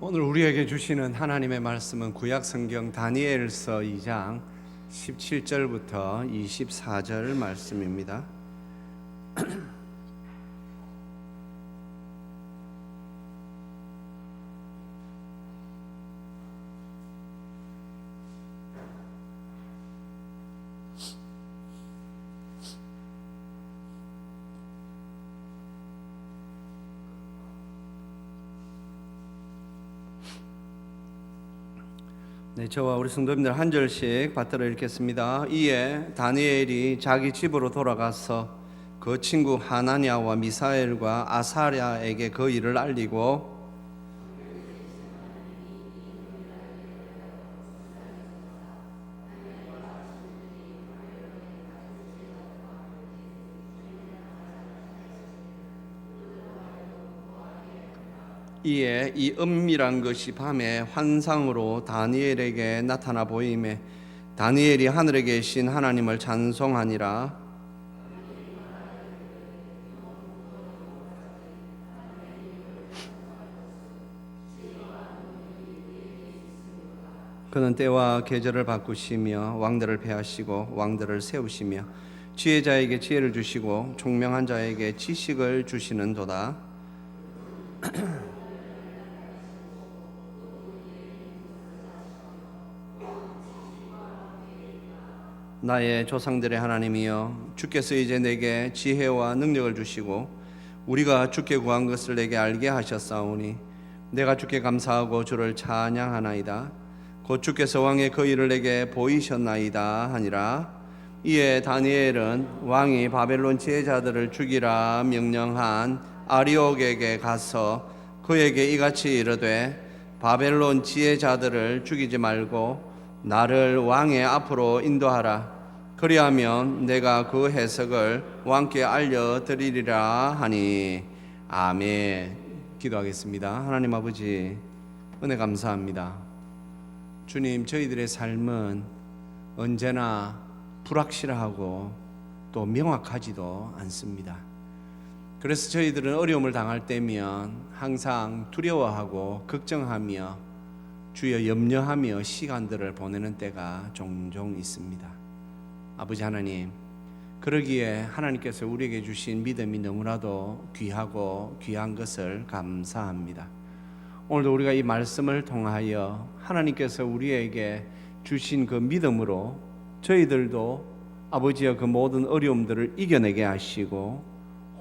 오늘 우리에게 주시는 하나님의 말씀은 구약성경 다니엘서 2장 17절부터 24절 말씀입니다. 네, 저와 우리 성도님들 한 절씩 받들어 읽겠습니다. 이에 다니엘이 자기 집으로 돌아가서 그 친구 하나냐와 미사엘과 아사랴에게 그 일을 알리고 이에 이 은밀한 것이 밤에 환상으로 다니엘에게 나타나 보임에 다니엘이 하늘에 계신 하나님을 찬송하니라. 그는 때와 계절을 바꾸시며 왕들을 폐하시고 왕들을 세우시며 지혜자에게 지혜를 주시고 총명한 자에게 지식을 주시는도다. 나의 조상들의 하나님이여, 주께서 이제 내게 지혜와 능력을 주시고 우리가 주께 구한 것을 내게 알게 하셨사오니 내가 주께 감사하고 주를 찬양하나이다. 곧 주께서 왕의 그 일을 내게 보이셨나이다 하니라. 이에 다니엘은 왕이 바벨론 지혜자들을 죽이라 명령한 아리옥에게 가서 그에게 이같이 이르되, 바벨론 지혜자들을 죽이지 말고 나를 왕의 앞으로 인도하라. 그리하면 내가 그 해석을 왕께 알려드리리라 하니. 아멘. 기도하겠습니다. 하나님 아버지, 은혜 감사합니다. 주님, 저희들의 삶은 언제나 불확실하고 또 명확하지도 않습니다. 그래서 저희들은 어려움을 당할 때면 항상 두려워하고 걱정하며 주여 염려하며 시간들을 보내는 때가 종종 있습니다. 아버지 하나님, 그러기에 하나님께서 우리에게 주신 믿음이 너무나도 귀하고 귀한 것을 감사합니다. 오늘도 우리가 이 말씀을 통하여 하나님께서 우리에게 주신 그 믿음으로 저희들도 아버지의 그 모든 어려움들을 이겨내게 하시고,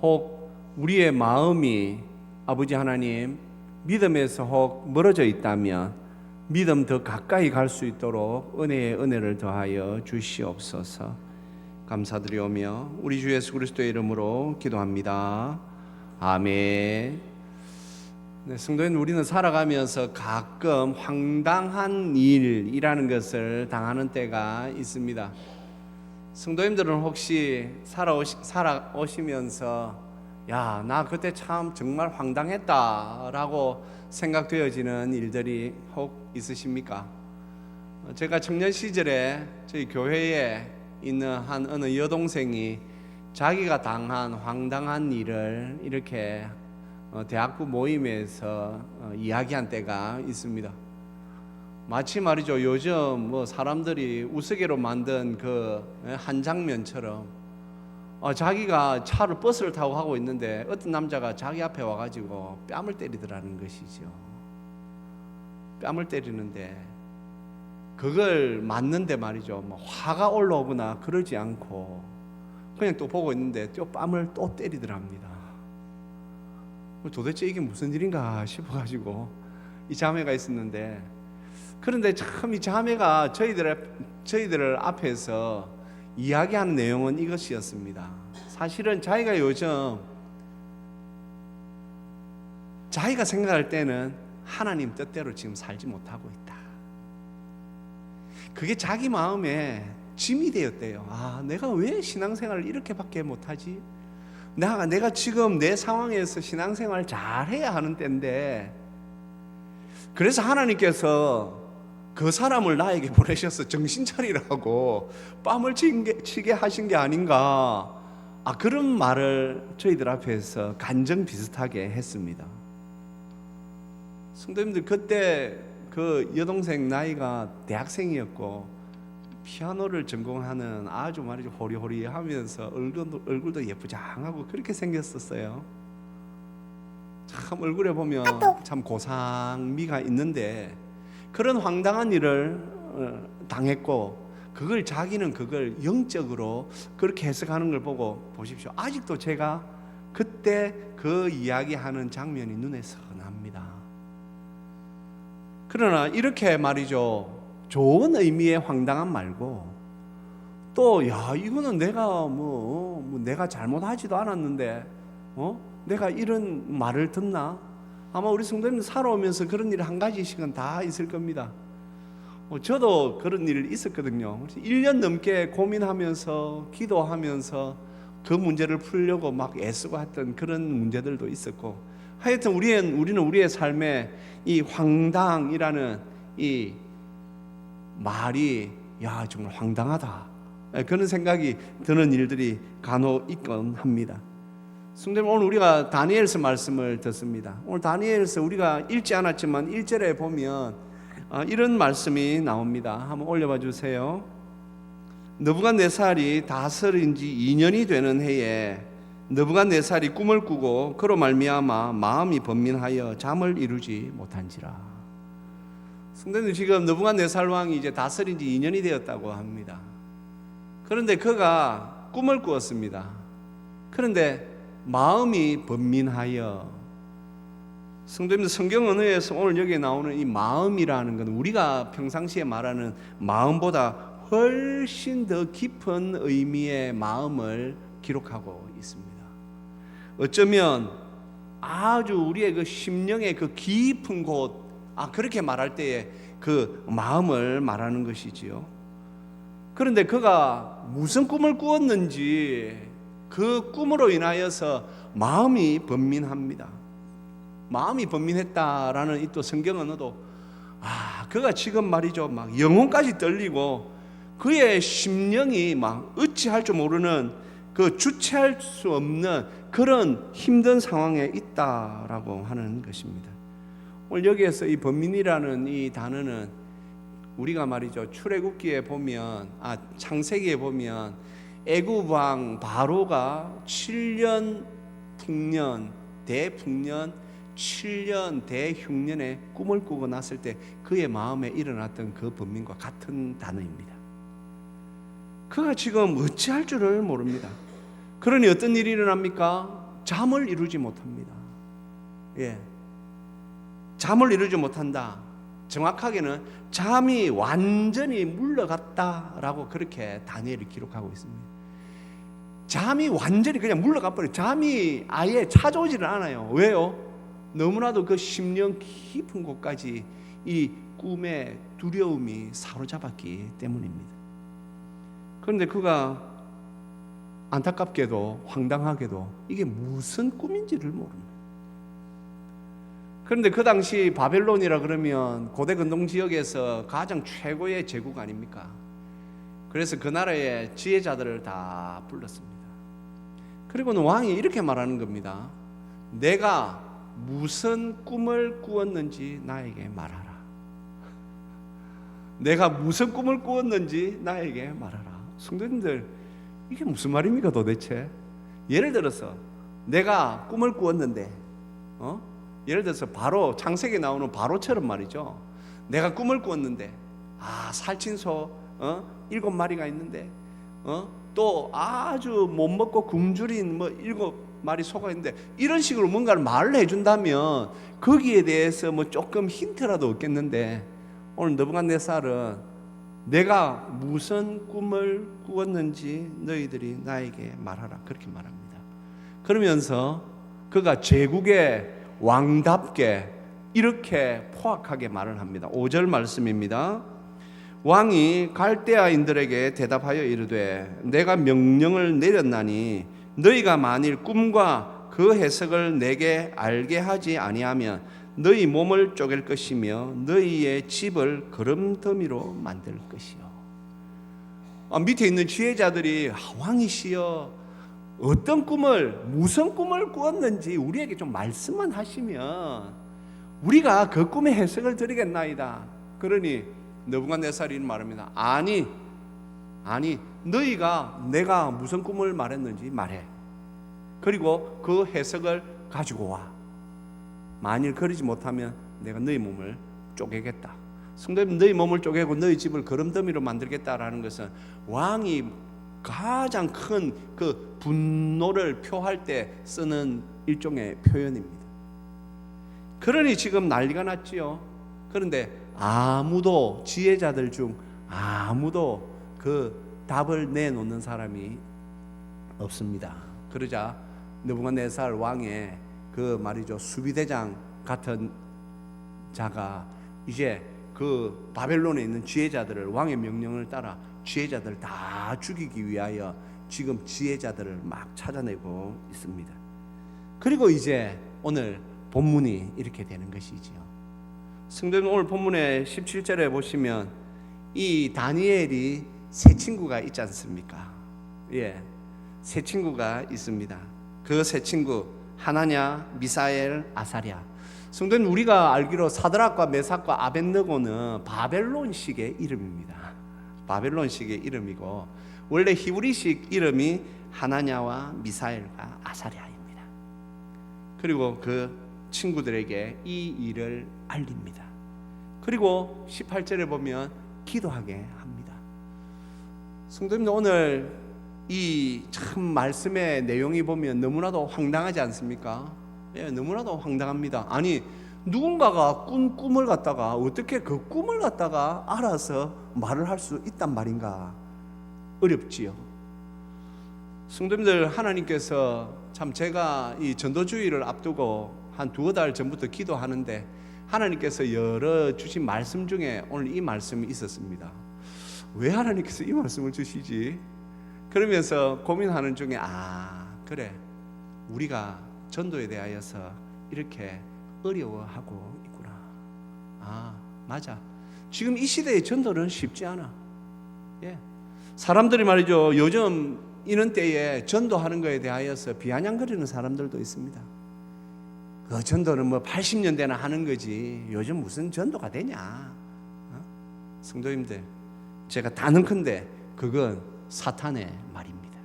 혹 우리의 마음이 아버지 하나님 믿음에서 혹 멀어져 있다면 믿음 더 가까이 갈 수 있도록 은혜의 은혜를 더하여 주시옵소서. 감사드리오며 우리 주 예수 그리스도의 이름으로 기도합니다. 아멘. 네, 성도님, 우리는 살아가면서 가끔 황당한 일이라는 것을 당하는 때가 있습니다. 성도님들은 혹시 살아오시면서 야, 나 그때 참 정말 황당했다라고 생각되어지는 일들이 혹 있으십니까? 제가 청년 시절에 저희 교회에 있는 한 어느 여동생이 자기가 당한 황당한 일을 이렇게 대학부 모임에서 이야기한 때가 있습니다. 마치 말이죠, 요즘 뭐 사람들이 우스개로 만든 그 한 장면처럼 자기가 버스를 타고 가고 있는데 어떤 남자가 자기 앞에 와가지고 뺨을 때리더라는 것이죠. 뺨을 때리는데 그걸 맞는데 말이죠, 뭐 화가 올라오거나 그러지 않고 그냥 또 보고 있는데 또 뺨을 또 때리더랍니다. 도대체 이게 무슨 일인가 싶어가지고 이 자매가 있었는데, 그런데 참 이 자매가 저희들 앞에서 이야기하는 내용은 이것이었습니다. 사실은 자기가 요즘 자기가 생각할 때는 하나님 뜻대로 지금 살지 못하고 있다. 그게 자기 마음에 짐이 되었대요. 내가 왜 신앙생활을 이렇게밖에 못하지? 내가 지금 내 상황에서 신앙생활을 잘해야 하는 때인데, 그래서 하나님께서 그 사람을 나에게 보내셔서 정신 차리라고 뺨을 치게 하신 게 아닌가, 그런 말을 저희들 앞에서 간증 비슷하게 했습니다. 성도님들, 그때 그 여동생 나이가 대학생이었고 피아노를 전공하는 아주 말이죠 호리호리하면서 얼굴도 예쁘장하고 그렇게 생겼었어요. 참 얼굴에 보면 참 고상미가 있는데 그런 황당한 일을 당했고 그걸 자기는 그걸 영적으로 그렇게 해석하는 걸 보고 보십시오. 아직도 제가 그때 그 이야기하는 장면이 눈에 선합니다. 그러나 이렇게 말이죠, 좋은 의미의 황당함 말고 또 야 이거는 내가 뭐 내가 잘못하지도 않았는데 내가 이런 말을 듣나? 아마 우리 성도님들 살아오면서 그런 일 한 가지씩은 다 있을 겁니다. 저도 그런 일 있었거든요. 1년 넘게 고민하면서 기도하면서 그 문제를 풀려고 막 애쓰고 했던 그런 문제들도 있었고, 하여튼 우리는 우리의 삶에 이 황당이라는 이 말이 야 정말 황당하다 그런 생각이 드는 일들이 간혹 있곤 합니다. 성도님, 오늘 우리가 다니엘서 말씀을 듣습니다. 오늘 다니엘서 우리가 읽지 않았지만 1절에 보면 이런 말씀이 나옵니다. 한번 올려봐 주세요. 느부갓네살이 다스린 지 2년이 되는 해에 느부갓네살이 꿈을 꾸고 그로 말미암아 마음이 번민하여 잠을 이루지 못한지라. 성도님, 지금 느부갓네살 왕이 이제 다스린 지 2년이 되었다고 합니다. 그런데 그가 꿈을 꾸었습니다. 그런데 마음이 번민하여, 성도님들, 성경 언어에서 오늘 여기에 나오는 이 마음이라는 건 우리가 평상시에 말하는 마음보다 훨씬 더 깊은 의미의 마음을 기록하고 있습니다. 어쩌면 아주 우리의 그 심령의 그 깊은 곳, 그렇게 말할 때에 그 마음을 말하는 것이지요. 그런데 그가 무슨 꿈을 꾸었는지 그 꿈으로 인하여서 마음이 번민합니다. 마음이 번민했다라는 이 또 성경 언어도 그가 지금 말이죠 막 영혼까지 떨리고 그의 심령이 막 어찌할 줄 모르는 그 주체할 수 없는 그런 힘든 상황에 있다라고 하는 것입니다. 오늘 여기에서 이 번민이라는 이 단어는 우리가 말이죠 출애굽기에 보면 창세기에 보면 애굽 왕 바로가 7년 풍년 대풍년 7년 대흉년에 꿈을 꾸고 났을 때 그의 마음에 일어났던 그 번민과 같은 단어입니다. 그가 지금 어찌할 줄을 모릅니다. 그러니 어떤 일이 일어납니까? 잠을 이루지 못합니다. 잠을 이루지 못한다. 정확하게는 잠이 완전히 물러갔다라고 그렇게 다니엘이 기록하고 있습니다. 잠이 완전히 그냥 물러가 버려요. 잠이 아예 찾아오지를 않아요. 왜요? 너무나도 그 심령 깊은 곳까지 이 꿈의 두려움이 사로잡았기 때문입니다. 그런데 그가 안타깝게도 황당하게도 이게 무슨 꿈인지를 모릅니다. 그런데 그 당시 바벨론이라 그러면 고대 근동 지역에서 가장 최고의 제국 아닙니까? 그래서 그 나라의 지혜자들을 다 불렀습니다. 그리고는 왕이 이렇게 말하는 겁니다. 내가 무슨 꿈을 꾸었는지 나에게 말하라. 내가 무슨 꿈을 꾸었는지 나에게 말하라. 성도님들, 이게 무슨 말입니까 도대체? 예를 들어서 내가 꿈을 꾸었는데 예를 들어서 바로 창세기에 나오는 바로처럼 말이죠. 내가 꿈을 꾸었는데 살찐 소 7마리가 있는데 또 아주 못 먹고 굶주린 7마리 소가 있는데, 이런 식으로 뭔가를 말을 해준다면 거기에 대해서 조금 힌트라도 얻겠는데, 오늘 느부갓네살은 내가 무슨 꿈을 꾸었는지 너희들이 나에게 말하라 그렇게 말합니다. 그러면서 그가 제국의 왕답게 이렇게 포악하게 말을 합니다. 5절 말씀입니다. 왕이 갈대아인들에게 대답하여 이르되 내가 명령을 내렸나니 너희가 만일 꿈과 그 해석을 내게 알게 하지 아니하면 너희 몸을 쪼갤 것이며 너희의 집을 거름더미로 만들 것이요. 밑에 있는 지혜자들이 왕이시여 어떤 꿈을 무슨 꿈을 꾸었는지 우리에게 좀 말씀만 하시면 우리가 그 꿈의 해석을 드리겠나이다. 그러니 느부갓네살이 말합니다. 아니 너희가 내가 무슨 꿈을 말했는지 말해. 그리고 그 해석을 가지고 와. 만일 그러지 못하면 내가 너희 몸을 쪼개겠다. 성도님, 너희 몸을 쪼개고 너희 집을 거름더미로 만들겠다라는 것은 왕이 가장 큰 그 분노를 표할 때 쓰는 일종의 표현입니다. 그러니 지금 난리가 났지요. 그런데 아무도, 지혜자들 중 아무도 그 답을 내놓는 사람이 없습니다. 그러자 느부갓네살 왕의 그 말이죠, 수비대장 같은 자가 이제 그 바벨론에 있는 지혜자들을, 왕의 명령을 따라 지혜자들을 다 죽이기 위하여 지금 지혜자들을 막 찾아내고 있습니다. 그리고 이제 오늘 본문이 이렇게 되는 것이지요. 성도님, 오늘 본문의 17절에 보시면 이 다니엘이 세 친구가 있지 않습니까? 예, 세 친구가 있습니다. 그 세 친구, 하나냐, 미사엘, 아사랴. 성도님, 우리가 알기로 사드락과 메삭과 아벳느고는 바벨론식의 이름입니다. 바벨론식의 이름이고 원래 히브리식 이름이 하나냐와 미사엘과 아사랴입니다. 그리고 그 친구들에게 이 일을 알립니다. 그리고 18절에 보면 기도하게 합니다. 성도님, 오늘 이 참 말씀의 내용이 보면 너무나도 황당하지 않습니까? 예, 너무나도 황당합니다. 아니, 누군가가 꾼 꿈을 갖다가 어떻게 그 꿈을 갖다가 알아서 말을 할 수 있단 말인가? 어렵지요. 성도님들, 하나님께서 참, 제가 이 전도주의를 앞두고 한 두어 달 전부터 기도하는데 하나님께서 열어주신 말씀 중에 오늘 이 말씀이 있었습니다. 왜 하나님께서 이 말씀을 주시지? 그러면서 고민하는 중에 그래, 우리가 전도에 대하여서 이렇게 어려워하고 있구나. 맞아, 지금 이 시대의 전도는 쉽지 않아. 예. 사람들이 말이죠, 요즘 이런 때에 전도하는 것에 대하여서 비아냥거리는 사람들도 있습니다. 그 전도는 뭐 80년대나 하는 거지 요즘 무슨 전도가 되냐. 성도님들, 제가 단언컨대 그건 사탄의 말입니다.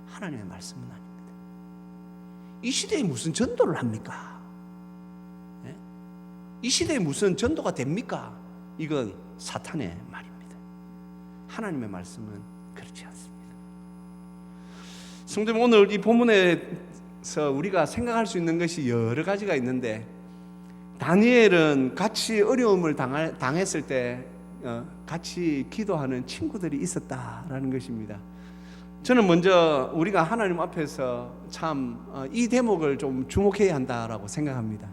하나님의 말씀은 아닙니다. 이 시대에 무슨 전도를 합니까? 예? 이 시대에 무슨 전도가 됩니까? 이건 사탄의 말입니다. 하나님의 말씀은 그렇지 않습니다. 성도님, 오늘 이 본문에서 우리가 생각할 수 있는 것이 여러 가지가 있는데, 다니엘은 같이 어려움을 당했을 때 같이 기도하는 친구들이 있었다라는 것입니다. 저는 먼저 우리가 하나님 앞에서 참 이 대목을 좀 주목해야 한다라고 생각합니다.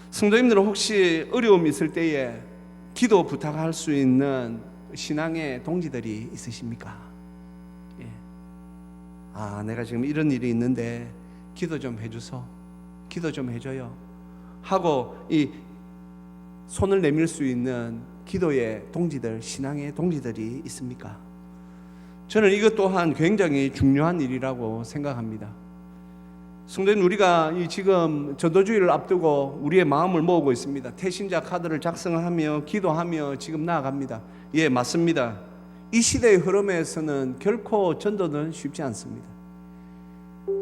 성도님들은 혹시 어려움이 있을 때에 기도 부탁할 수 있는 신앙의 동지들이 있으십니까? 예. 내가 지금 이런 일이 있는데 기도 좀 해주소, 기도 좀 해줘요 하고 이 손을 내밀 수 있는 기도의 동지들, 신앙의 동지들이 있습니까? 저는 이것 또한 굉장히 중요한 일이라고 생각합니다. 성도님, 우리가 이 지금 전도주의를 앞두고 우리의 마음을 모으고 있습니다. 태신자 카드를 작성하며 기도하며 지금 나아갑니다. 예, 맞습니다. 이 시대의 흐름에서는 결코 전도는 쉽지 않습니다.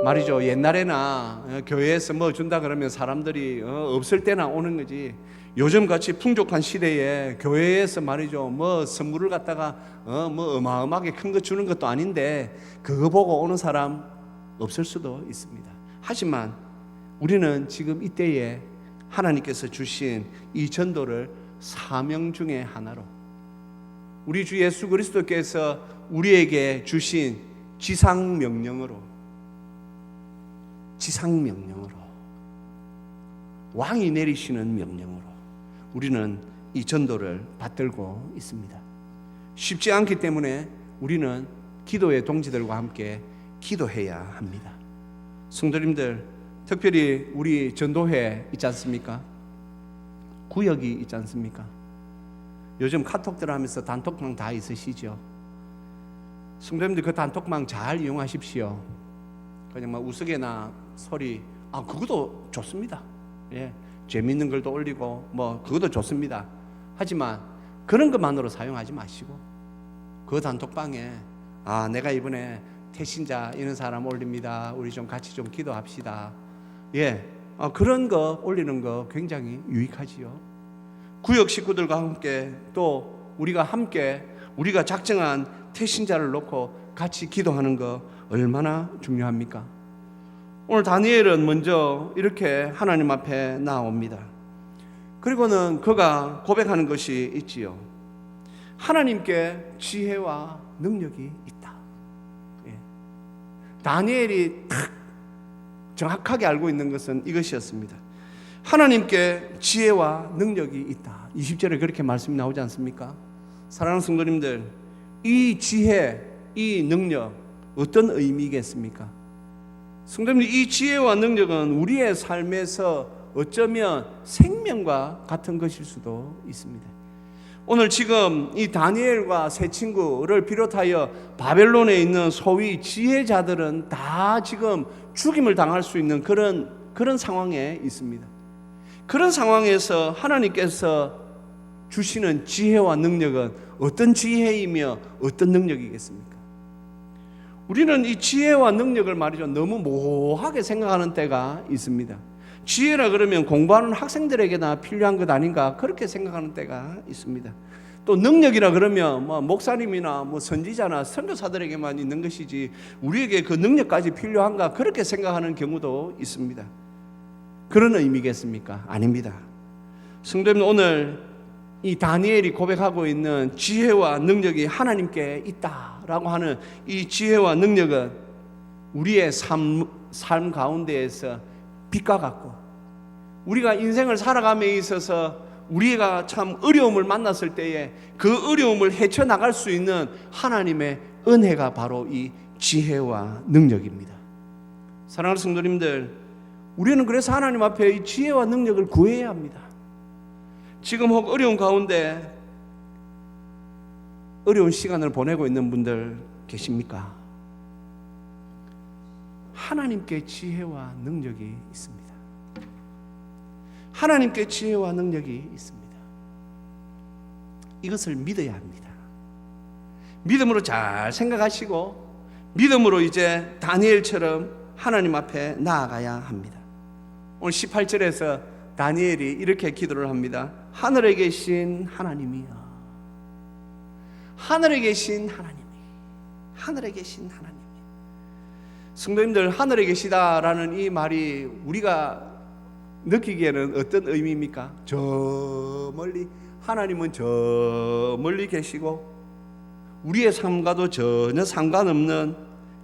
말이죠, 옛날에나 교회에서 뭐 준다 그러면 사람들이 없을 때나 오는 거지, 요즘같이 풍족한 시대에 교회에서 말이죠, 뭐 선물을 갖다가 뭐 어마어마하게 큰 거 주는 것도 아닌데 그거 보고 오는 사람 없을 수도 있습니다. 하지만 우리는 지금 이때에 하나님께서 주신 이 전도를 사명 중에 하나로, 우리 주 예수 그리스도께서 우리에게 주신 지상명령으로, 왕이 내리시는 명령으로 우리는 이 전도를 받들고 있습니다. 쉽지 않기 때문에 우리는 기도의 동지들과 함께 기도해야 합니다. 성도님들, 특별히 우리 전도회 있지 않습니까? 구역이 있지 않습니까? 요즘 카톡들 하면서 단톡방 다 있으시죠? 성도님들, 그 단톡방 잘 이용하십시오. 그냥 막 우스개나 소리, 그것도 좋습니다. 예, 재밌는 글도 올리고 그것도 좋습니다. 하지만 그런 것만으로 사용하지 마시고 그 단톡방에 내가 이번에 태신자 이런 사람 올립니다. 우리 좀 같이 좀 기도합시다. 그런 거 올리는 거 굉장히 유익하지요. 구역 식구들과 함께 또 우리가 작정한 태신자를 놓고 같이 기도하는 거 얼마나 중요합니까? 오늘 다니엘은 먼저 이렇게 하나님 앞에 나옵니다. 그리고는 그가 고백하는 것이 있지요. 하나님께 지혜와 능력이 있다. 다니엘이 딱 정확하게 알고 있는 것은 이것이었습니다. 하나님께 지혜와 능력이 있다. 20절에 그렇게 말씀이 나오지 않습니까? 사랑하는 성도님들, 이 지혜, 이 능력 어떤 의미겠습니까? 성도님들, 이 지혜와 능력은 우리의 삶에서 어쩌면 생명과 같은 것일 수도 있습니다. 오늘 지금 이 다니엘과 세 친구를 비롯하여 바벨론에 있는 소위 지혜자들은 다 지금 죽임을 당할 수 있는 그런 상황에 있습니다. 그런 상황에서 하나님께서 주시는 지혜와 능력은 어떤 지혜이며 어떤 능력이겠습니까? 우리는 이 지혜와 능력을 말이죠, 너무 모호하게 생각하는 때가 있습니다. 지혜라 그러면 공부하는 학생들에게나 필요한 것 아닌가 그렇게 생각하는 때가 있습니다. 또 능력이라 그러면 목사님이나 선지자나 선교사들에게만 있는 것이지 우리에게 그 능력까지 필요한가 그렇게 생각하는 경우도 있습니다. 그런 의미겠습니까? 아닙니다. 성도님, 오늘 이 다니엘이 고백하고 있는 지혜와 능력이 하나님께 있다라고 하는 이 지혜와 능력은 우리의 삶 가운데에서 빛과 같고 우리가 인생을 살아감에 있어서 우리가 참 어려움을 만났을 때에 그 어려움을 헤쳐나갈 수 있는 하나님의 은혜가 바로 이 지혜와 능력입니다. 사랑하는 성도님들, 우리는 그래서 하나님 앞에 이 지혜와 능력을 구해야 합니다. 지금 혹 어려운 가운데 어려운 시간을 보내고 있는 분들 계십니까? 하나님께 지혜와 능력이 있습니다. 하나님께 지혜와 능력이 있습니다. 이것을 믿어야 합니다. 믿음으로 잘 생각하시고 믿음으로 이제 다니엘처럼 하나님 앞에 나아가야 합니다. 오늘 18절에서 다니엘이 이렇게 기도를 합니다. 하늘에 계신 하나님이여, 하늘에 계신 하나님이, 하늘에 계신 하나님이. 성도님들, 하늘에 계시다라는 이 말이 우리가 느끼기에는 어떤 의미입니까? 저 멀리, 하나님은 저 멀리 계시고 우리의 삶과도 전혀 상관없는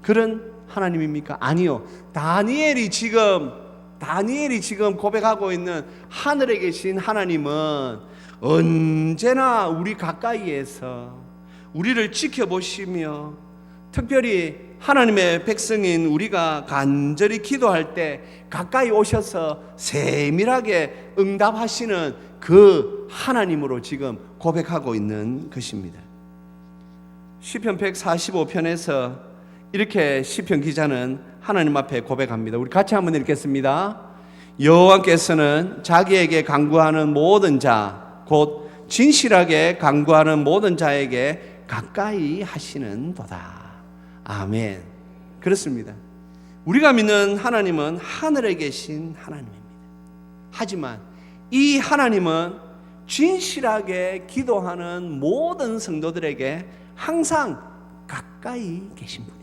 그런 하나님입니까? 아니요. 다니엘이 지금 고백하고 있는 하늘에 계신 하나님은 언제나 우리 가까이에서 우리를 지켜보시며 특별히 하나님의 백성인 우리가 간절히 기도할 때 가까이 오셔서 세밀하게 응답하시는 그 하나님으로 지금 고백하고 있는 것입니다. 시편 145편에서 이렇게 시편 기자는 하나님 앞에 고백합니다. 우리 같이 한번 읽겠습니다. 여호와께서는 자기에게 간구하는 모든 자, 곧 진실하게 간구하는 모든 자에게 가까이 하시는도다. 아멘. 그렇습니다. 우리가 믿는 하나님은 하늘에 계신 하나님입니다. 하지만 이 하나님은 진실하게 기도하는 모든 성도들에게 항상 가까이 계신 분입니다.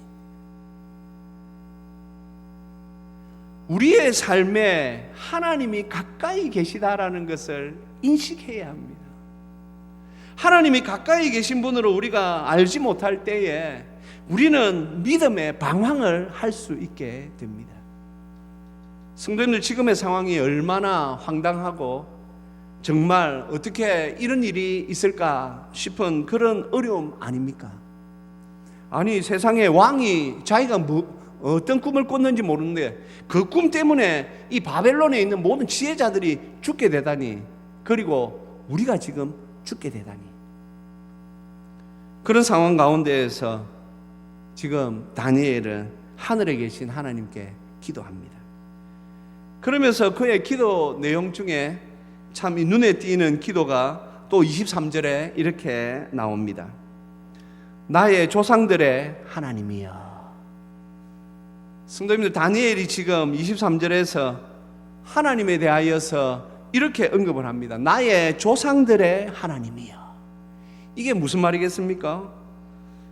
우리의 삶에 하나님이 가까이 계시다라는 것을 인식해야 합니다. 하나님이 가까이 계신 분으로 우리가 알지 못할 때에 우리는 믿음의 방황을 할 수 있게 됩니다. 성도님들, 지금의 상황이 얼마나 황당하고 정말 어떻게 이런 일이 있을까 싶은 그런 어려움 아닙니까? 아니, 세상에 왕이 자기가 어떤 꿈을 꿨는지 모르는데 그 꿈 때문에 이 바벨론에 있는 모든 지혜자들이 죽게 되다니, 그리고 우리가 지금 죽게 되다니, 그런 상황 가운데에서 지금 다니엘은 하늘에 계신 하나님께 기도합니다. 그러면서 그의 기도 내용 중에 참 눈에 띄는 기도가 또 23절에 이렇게 나옵니다. 나의 조상들의 하나님이여. 성도님들, 다니엘이 지금 23절에서 하나님에 대하여서 이렇게 언급을 합니다. 나의 조상들의 하나님이여. 이게 무슨 말이겠습니까?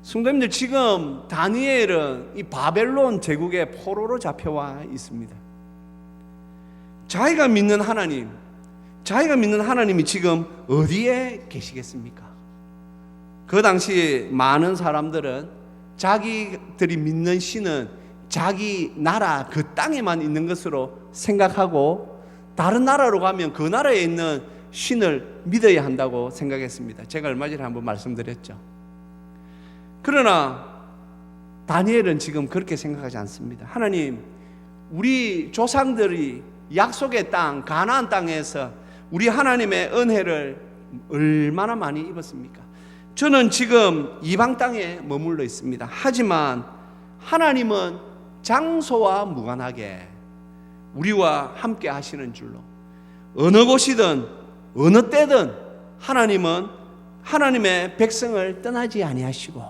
성도님들, 지금 다니엘은 이 바벨론 제국의 포로로 잡혀와 있습니다. 자기가 믿는 하나님이 지금 어디에 계시겠습니까? 그 당시 많은 사람들은 자기들이 믿는 신은 자기 나라 그 땅에만 있는 것으로 생각하고 다른 나라로 가면 그 나라에 있는 신을 믿어야 한다고 생각했습니다. 제가 얼마 전에 한번 말씀드렸죠. 그러나 다니엘은 지금 그렇게 생각하지 않습니다. 하나님, 우리 조상들이 약속의 땅, 가나안 땅에서 우리 하나님의 은혜를 얼마나 많이 입었습니까? 저는 지금 이방 땅에 머물러 있습니다. 하지만 하나님은 장소와 무관하게 우리와 함께 하시는 줄로, 어느 곳이든 어느 때든 하나님은 하나님의 백성을 떠나지 아니하시고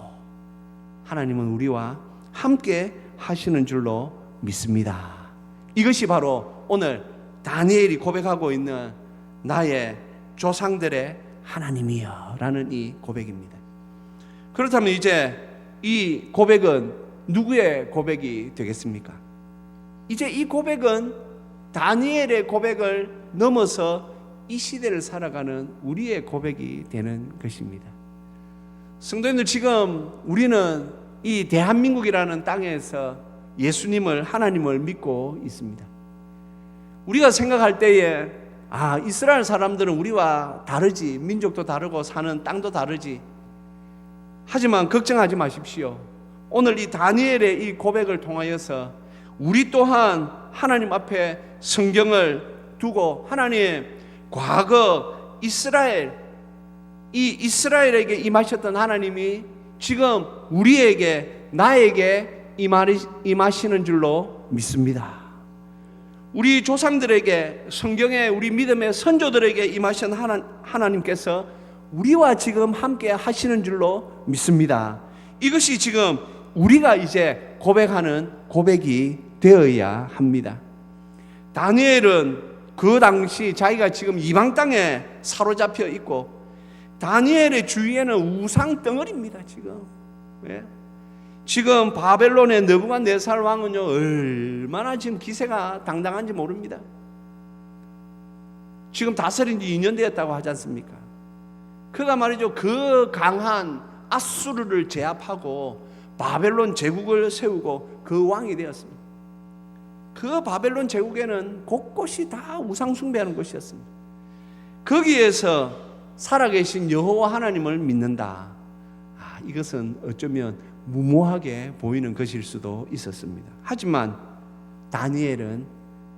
하나님은 우리와 함께 하시는 줄로 믿습니다. 이것이 바로 오늘 다니엘이 고백하고 있는 나의 조상들의 하나님이여 라는 이 고백입니다. 그렇다면 이제 이 고백은 누구의 고백이 되겠습니까? 이제 이 고백은 다니엘의 고백을 넘어서 이 시대를 살아가는 우리의 고백이 되는 것입니다. 성도님들, 지금 우리는 이 대한민국이라는 땅에서 예수님을, 하나님을 믿고 있습니다. 우리가 생각할 때에 이스라엘 사람들은 우리와 다르지, 민족도 다르고 사는 땅도 다르지. 하지만 걱정하지 마십시오. 오늘 이 다니엘의 이 고백을 통하여서 우리 또한 하나님 앞에 성경을 두고 하나님, 과거 이스라엘에게 임하셨던 하나님이 지금 우리에게, 나에게 임하시는 줄로 믿습니다. 우리 조상들에게, 성경에 우리 믿음의 선조들에게 임하신 하나님께서 우리와 지금 함께 하시는 줄로 믿습니다. 이것이 지금 우리가 이제 고백하는 고백이 되어야 합니다. 다니엘은 그 당시 자기가 지금 이방 땅에 사로잡혀 있고, 다니엘의 주위에는 우상 덩어리입니다. 지금 바벨론의 느부갓네살 왕은요, 얼마나 지금 기세가 당당한지 모릅니다. 지금 다스린 지 2년 되었다고 하지 않습니까? 그가 말이죠, 그 강한 아수르를 제압하고 바벨론 제국을 세우고 그 왕이 되었습니다. 그 바벨론 제국에는 곳곳이 다 우상 숭배하는 곳이었습니다. 거기에서 살아계신 여호와 하나님을 믿는다. 이것은 어쩌면 무모하게 보이는 것일 수도 있었습니다. 하지만 다니엘은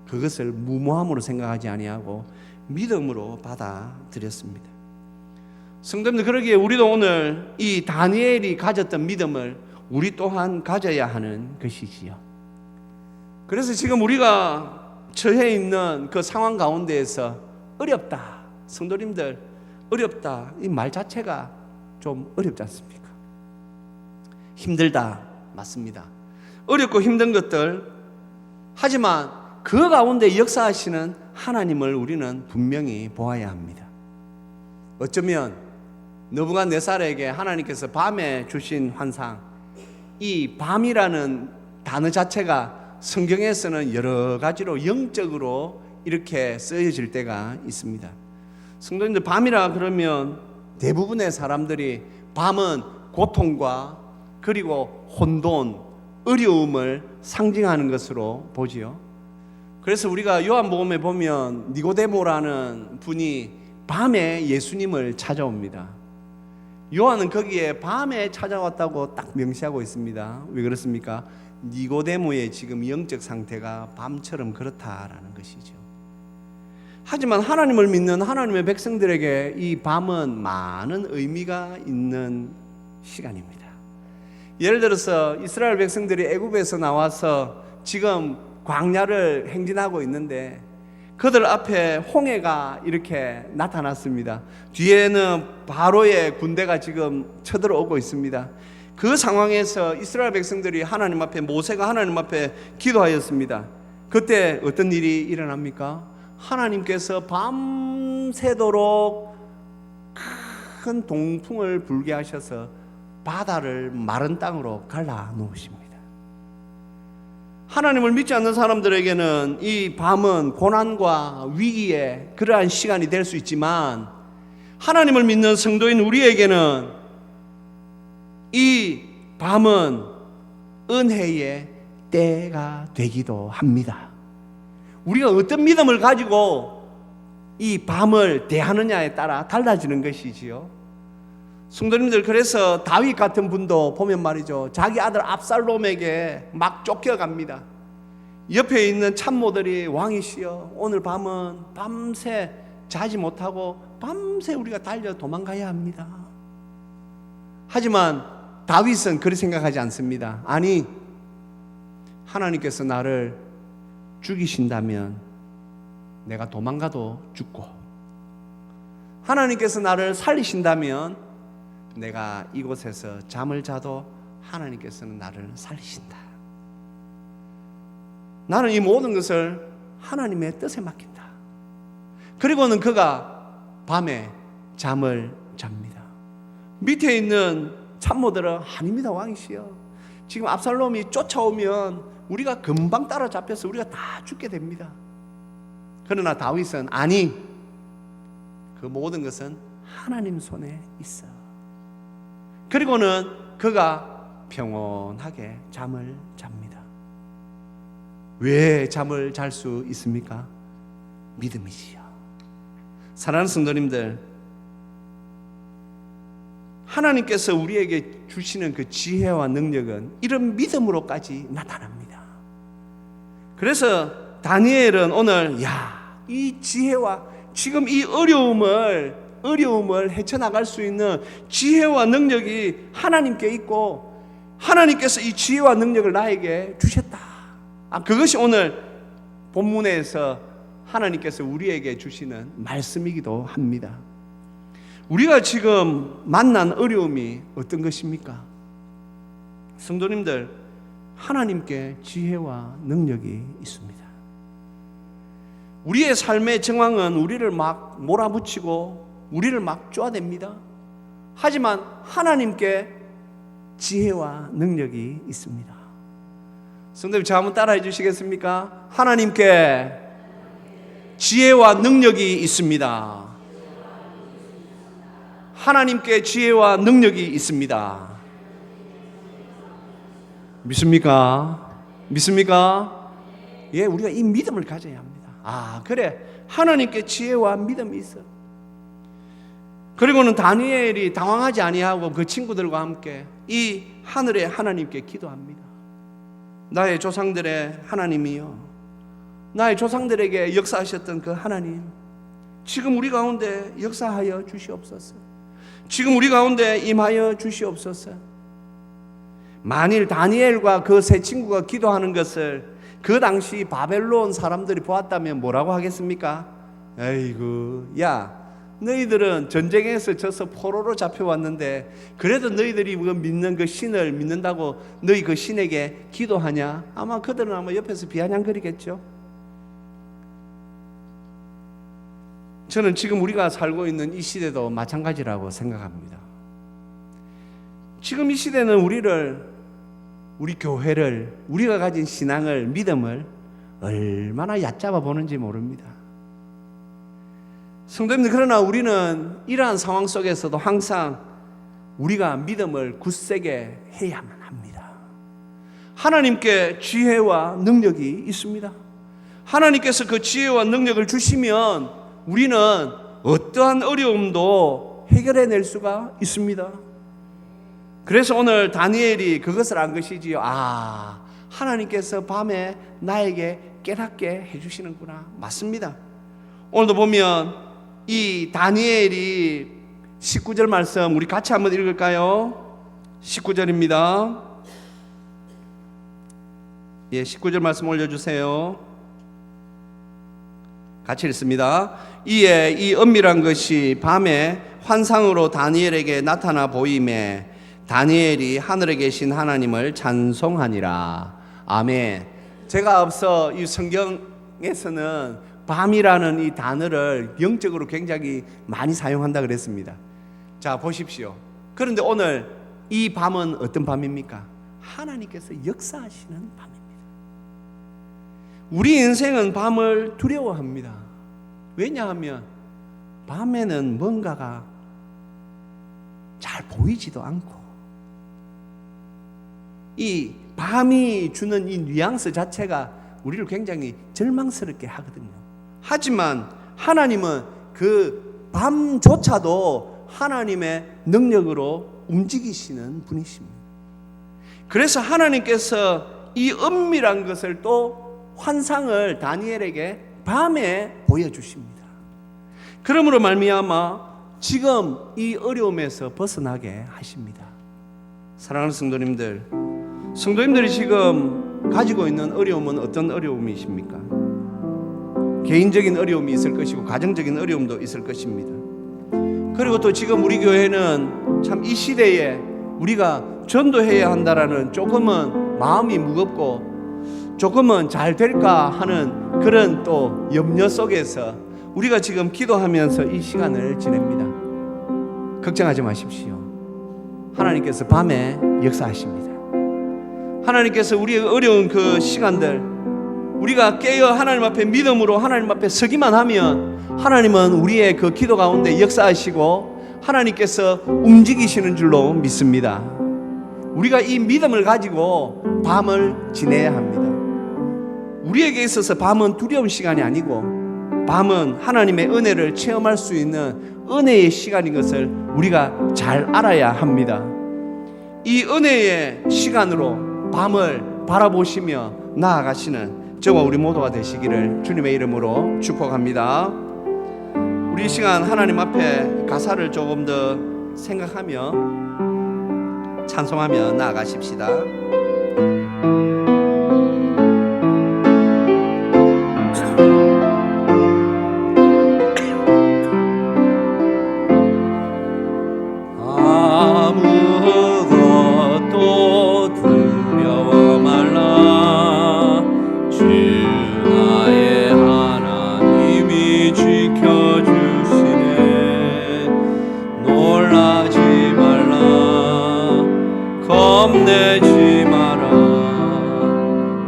그것을 무모함으로 생각하지 아니하고 믿음으로 받아들였습니다. 성도님들, 그러기에 우리도 오늘 이 다니엘이 가졌던 믿음을 우리 또한 가져야 하는 것이지요. 그래서 지금 우리가 처해 있는 그 상황 가운데에서 어렵다, 성도님들, 어렵다, 이 말 자체가 좀 어렵지 않습니까? 힘들다, 맞습니다. 어렵고 힘든 것들, 하지만 그 가운데 역사하시는 하나님을 우리는 분명히 보아야 합니다. 어쩌면 느부갓네살에게 하나님께서 밤에 주신 환상, 이 밤이라는 단어 자체가 성경에서는 여러 가지로 영적으로 이렇게 쓰여질 때가 있습니다. 성도님들, 밤이라 그러면 대부분의 사람들이 밤은 고통과 그리고 혼돈, 어려움을 상징하는 것으로 보지요. 그래서 우리가 요한복음에 보면 니고데모라는 분이 밤에 예수님을 찾아옵니다. 요한은 거기에 밤에 찾아왔다고 딱 명시하고 있습니다. 왜 그렇습니까? 니고데모의 지금 영적 상태가 밤처럼 그렇다라는 것이죠. 하지만 하나님을 믿는 하나님의 백성들에게 이 밤은 많은 의미가 있는 시간입니다. 예를 들어서 이스라엘 백성들이 애굽에서 나와서 지금 광야를 행진하고 있는데 그들 앞에 홍해가 이렇게 나타났습니다. 뒤에는 바로의 군대가 지금 쳐들어오고 있습니다. 그 상황에서 이스라엘 백성들이 하나님 앞에, 모세가 하나님 앞에 기도하였습니다. 그때 어떤 일이 일어납니까? 하나님께서 밤새도록 큰 동풍을 불게 하셔서 바다를 마른 땅으로 갈라 놓으십니다. 하나님을 믿지 않는 사람들에게는 이 밤은 고난과 위기의 그러한 시간이 될 수 있지만, 하나님을 믿는 성도인 우리에게는 이 밤은 은혜의 때가 되기도 합니다. 우리가 어떤 믿음을 가지고 이 밤을 대하느냐에 따라 달라지는 것이지요. 성도님들, 그래서 다윗 같은 분도 보면 말이죠, 자기 아들 압살롬에게 막 쫓겨갑니다. 옆에 있는 참모들이 왕이시여, 오늘 밤은 밤새 자지 못하고 밤새 우리가 달려 도망가야 합니다. 하지만 다윗은 그렇게 생각하지 않습니다. 아니, 하나님께서 나를 죽이신다면 내가 도망가도 죽고, 하나님께서 나를 살리신다면 내가 이곳에서 잠을 자도 하나님께서는 나를 살리신다. 나는 이 모든 것을 하나님의 뜻에 맡긴다. 그리고는 그가 밤에 잠을 잡니다. 밑에 있는 참모들은 아닙니다, 왕이시여, 지금 압살롬이 쫓아오면 우리가 금방 따라잡혀서 우리가 다 죽게 됩니다. 그러나 다윗은 아니, 그 모든 것은 하나님 손에 있어. 그리고는 그가 평온하게 잠을 잡니다. 왜 잠을 잘 수 있습니까? 믿음이지요. 사랑하는 성도님들, 하나님께서 우리에게 주시는 그 지혜와 능력은 이런 믿음으로까지 나타납니다. 그래서 다니엘은 오늘 이 지혜와 지금 이 어려움을 헤쳐나갈 수 있는 지혜와 능력이 하나님께 있고, 하나님께서 이 지혜와 능력을 나에게 주셨다. 그것이 오늘 본문에서 하나님께서 우리에게 주시는 말씀이기도 합니다. 우리가 지금 만난 어려움이 어떤 것입니까? 성도님들, 하나님께 지혜와 능력이 있습니다. 우리의 삶의 정황은 우리를 막 몰아붙이고 우리를 막 쪼아댑니다. 하지만 하나님께 지혜와 능력이 있습니다. 성도님, 저 한번 따라해 주시겠습니까? 하나님께 지혜와 능력이 있습니다. 하나님께 지혜와 능력이 있습니다. 믿습니까? 믿습니까? 예, 우리가 이 믿음을 가져야 합니다. 그래, 하나님께 지혜와 믿음이 있어. 그리고는 다니엘이 당황하지 아니하고 그 친구들과 함께 이 하늘의 하나님께 기도합니다. 나의 조상들의 하나님이여, 나의 조상들에게 역사하셨던 그 하나님, 지금 우리 가운데 역사하여 주시옵소서. 지금 우리 가운데 임하여 주시옵소서. 만일 다니엘과 그 세 친구가 기도하는 것을 그 당시 바벨론 사람들이 보았다면 뭐라고 하겠습니까? 에이구, 야, 너희들은 전쟁에서 져서 포로로 잡혀왔는데 그래도 너희들이 믿는 그 신을 믿는다고 너희 그 신에게 기도하냐? 아마 그들은 옆에서 비아냥거리겠죠. 저는 지금 우리가 살고 있는 이 시대도 마찬가지라고 생각합니다. 지금 이 시대는 우리 교회를, 우리가 가진 신앙을, 믿음을 얼마나 얕잡아 보는지 모릅니다. 성도님들, 그러나 우리는 이러한 상황 속에서도 항상 우리가 믿음을 굳세게 해야만 합니다. 하나님께 지혜와 능력이 있습니다. 하나님께서 그 지혜와 능력을 주시면 우리는 어떠한 어려움도 해결해낼 수가 있습니다. 그래서 오늘 다니엘이 그것을 안 것이지요. 하나님께서 밤에 나에게 깨닫게 해주시는구나. 맞습니다. 오늘도 보면 이 다니엘이 19절 말씀 우리 같이 한번 읽을까요? 19절입니다. 19절 말씀 올려주세요. 같이 읽습니다. 이에 이 은밀한 것이 밤에 환상으로 다니엘에게 나타나 보임에 다니엘이 하늘에 계신 하나님을 찬송하니라. 아멘. 제가 앞서 이 성경에서는 밤이라는 이 단어를 영적으로 굉장히 많이 사용한다 그랬습니다. 자, 보십시오. 그런데 오늘 이 밤은 어떤 밤입니까? 하나님께서 역사하시는 밤입니다. 우리 인생은 밤을 두려워합니다. 왜냐하면 밤에는 뭔가가 잘 보이지도 않고 이 밤이 주는 이 뉘앙스 자체가 우리를 굉장히 절망스럽게 하거든요. 하지만 하나님은 그 밤조차도 하나님의 능력으로 움직이시는 분이십니다. 그래서 하나님께서 이 은밀한 것을 또 환상을 다니엘에게 밤에 보여주십니다. 그러므로 말미암아 지금 이 어려움에서 벗어나게 하십니다. 사랑하는 성도님들이 지금 가지고 있는 어려움은 어떤 어려움이십니까? 개인적인 어려움이 있을 것이고 가정적인 어려움도 있을 것입니다. 그리고 또 지금 우리 교회는 참 이 시대에 우리가 전도해야 한다라는 조금은 마음이 무겁고 조금은 잘 될까 하는 그런 또 염려 속에서 우리가 지금 기도하면서 이 시간을 지냅니다. 걱정하지 마십시오. 하나님께서 밤에 역사하십니다. 하나님께서 우리의 어려운 그 시간들 우리가 깨어 하나님 앞에 믿음으로 하나님 앞에 서기만 하면 하나님은 우리의 그 기도 가운데 역사하시고 하나님께서 움직이시는 줄로 믿습니다. 우리가 이 믿음을 가지고 밤을 지내야 합니다. 우리에게 있어서 밤은 두려운 시간이 아니고 밤은 하나님의 은혜를 체험할 수 있는 은혜의 시간인 것을 우리가 잘 알아야 합니다. 이 은혜의 시간으로 밤을 바라보시며 나아가시는 저와 우리 모두가 되시기를 주님의 이름으로 축복합니다. 우리 이 시간 하나님 앞에 가사를 조금 더 생각하며 찬송하며 나아가십시다. 겁내지 마라.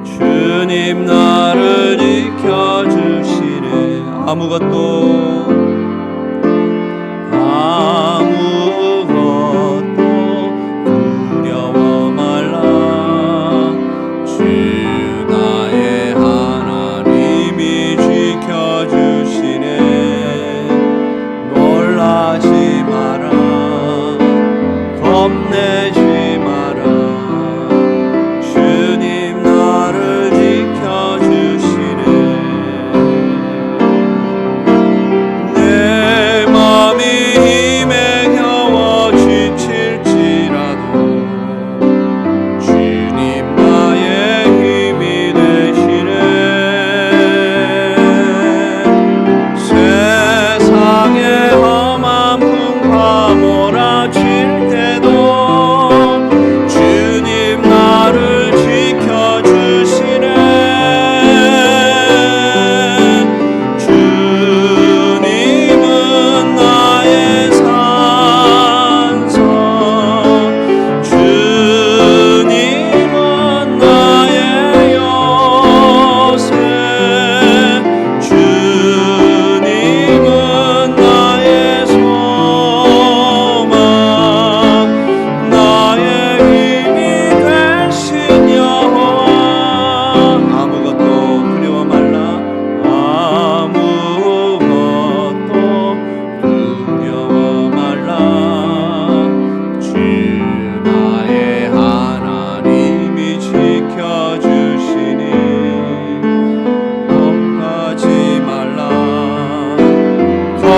주님 나를 지켜주시네. 아무것도 두려워 말라. 주 나의 하나님이 지켜주시네. 놀라지 마라. 겁내지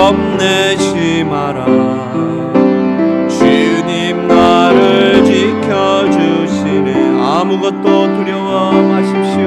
겁내지 마라. 주님 나를 지켜주시네. 아무것도 두려워 마십시오.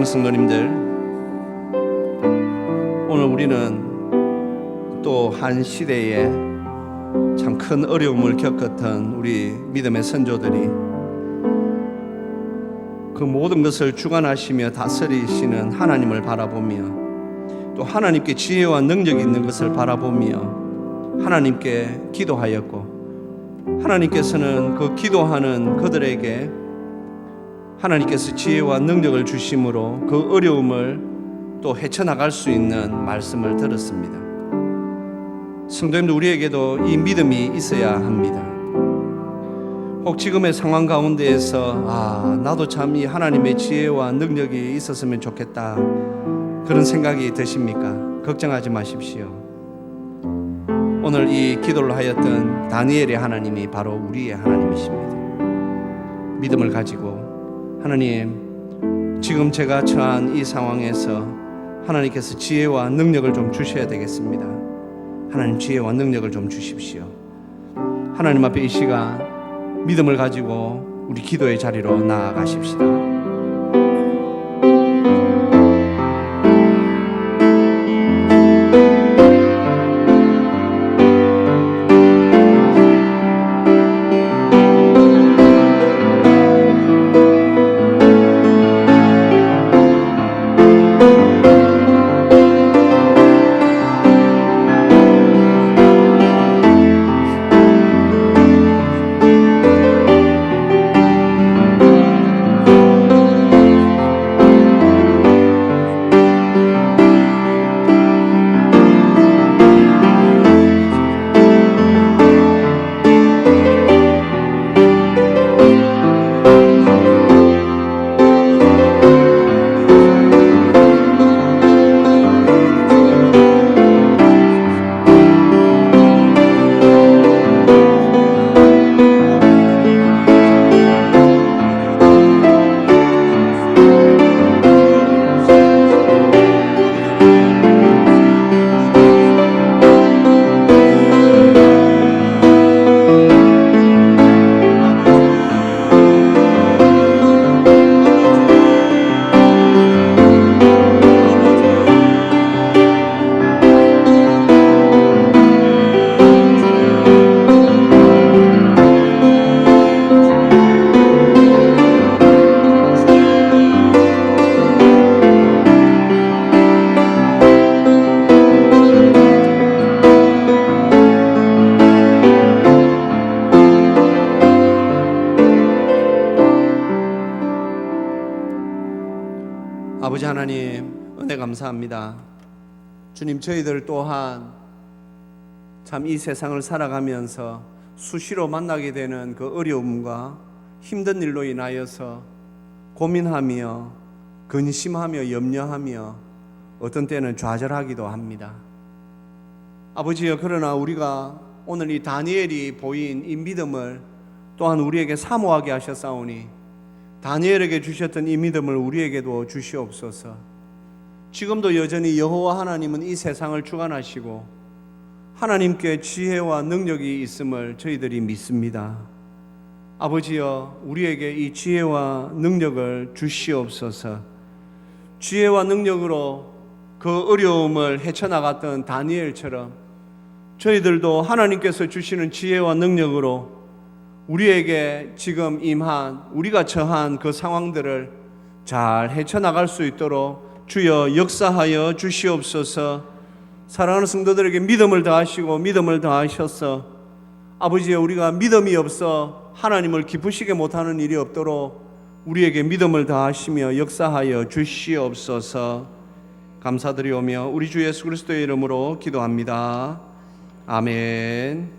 성도님들, 오늘 우리는 또 한 시대에 참 큰 어려움을 겪었던 우리 믿음의 선조들이 그 모든 것을 주관하시며 다스리시는 하나님을 바라보며 또 하나님께 지혜와 능력이 있는 것을 바라보며 하나님께 기도하였고, 하나님께서는 그 기도하는 그들에게 하나님께서 지혜와 능력을 주심으로 그 어려움을 또 헤쳐나갈 수 있는 말씀을 들었습니다. 성도님들, 우리에게도 이 믿음이 있어야 합니다. 혹 지금의 상황 가운데에서 나도 참 이 하나님의 지혜와 능력이 있었으면 좋겠다, 그런 생각이 드십니까? 걱정하지 마십시오. 오늘 이 기도를 하였던 다니엘의 하나님이 바로 우리의 하나님이십니다. 믿음을 가지고, 하나님, 지금 제가 처한 이 상황에서 하나님께서 지혜와 능력을 좀 주셔야 되겠습니다. 하나님, 지혜와 능력을 좀 주십시오. 하나님 앞에 이 시간 믿음을 가지고 우리 기도의 자리로 나아가십시다. 아버지 하나님, 은혜 감사합니다. 주님, 저희들 또한 참 이 세상을 살아가면서 수시로 만나게 되는 그 어려움과 힘든 일로 인하여서 고민하며 근심하며 염려하며 어떤 때는 좌절하기도 합니다. 아버지여, 그러나 우리가 오늘 이 다니엘이 보인 이 믿음을 또한 우리에게 사모하게 하셨사오니 다니엘에게 주셨던 이 믿음을 우리에게도 주시옵소서. 지금도 여전히 여호와 하나님은 이 세상을 주관하시고 하나님께 지혜와 능력이 있음을 저희들이 믿습니다. 아버지여, 우리에게 이 지혜와 능력을 주시옵소서. 지혜와 능력으로 그 어려움을 헤쳐나갔던 다니엘처럼 저희들도 하나님께서 주시는 지혜와 능력으로 우리에게 지금 임한, 우리가 처한 그 상황들을 잘 헤쳐나갈 수 있도록 주여 역사하여 주시옵소서. 사랑하는 성도들에게 믿음을 더하시고 믿음을 더하셔서 아버지여, 우리가 믿음이 없어 하나님을 기쁘시게 못하는 일이 없도록 우리에게 믿음을 더하시며 역사하여 주시옵소서. 감사드리오며 우리 주 예수 그리스도의 이름으로 기도합니다. 아멘.